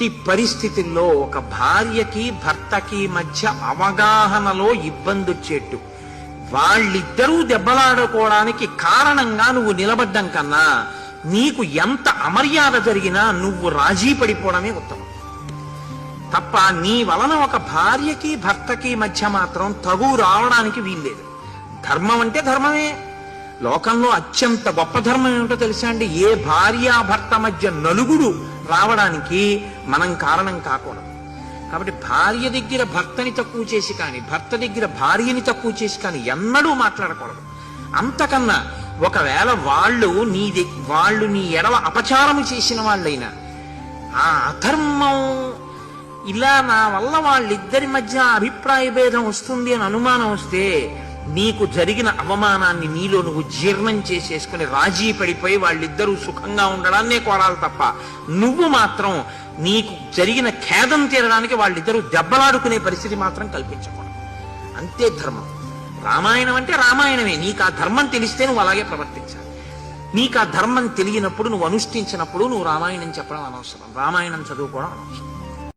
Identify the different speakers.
Speaker 1: ఎట్టి పరిస్థితుల్లో ఒక భార్యకి భర్తకి మధ్య అవగాహనలో ఇబ్బంది వచ్చేట్టు వాళ్ళిద్దరూ దెబ్బలాడుకోవడానికి కారణంగా నువ్వు నిలబడ్డం కన్నా నీకు ఎంత అమర్యాద జరిగినా నువ్వు రాజీ పడిపోవడమే ఉత్తమం తప్ప నీ వలన ఒక భార్యకి భర్తకి మధ్య మాత్రం తగు రావడానికి వీల్లేదు. ధర్మం అంటే ధర్మమే. లోకంలో అత్యంత గొప్ప ధర్మం ఏమిటో తెలుసా అండి? ఏ భార్యాభర్త మధ్య నలుగుడు రావడానికి మనం కారణం కాకూడదు. కాబట్టి భార్య దగ్గర భర్తని తక్కువ చేసి కానీ భర్త దగ్గర భార్యని తక్కువ చేసి కానీ ఎన్నడూ మాట్లాడకూడదు. అంతకన్నా ఒకవేళ వాళ్ళు నీ ఎడల అపచారము చేసిన వాళ్ళైనా ఆ అధర్మం ఇలా నా వల్ల వాళ్ళిద్దరి మధ్య అభిప్రాయ భేదం వస్తుంది అని అనుమానం వస్తే నీకు జరిగిన అవమానాన్ని నీలో నువ్వు జీర్ణం చేసేసుకుని రాజీ పడిపోయి వాళ్ళిద్దరూ సుఖంగా ఉండడాన్నే కోరాలి తప్ప నువ్వు మాత్రం నీకు జరిగిన ఖేదం తీరడానికి వాళ్ళిద్దరూ దెబ్బలాడుకునే పరిస్థితి మాత్రం కల్పించకూడదు. అంతే ధర్మం. రామాయణం అంటే రామాయణమే. నీకు ఆ ధర్మం తెలిస్తే నువ్వు అలాగే ప్రవర్తించాలి. నీకు ఆ ధర్మం తెలియనప్పుడు నువ్వు అనుష్ఠించినప్పుడు నువ్వు రామాయణం చెప్పడం అనవసరం, రామాయణం చదువుకోవడం అనవసరం.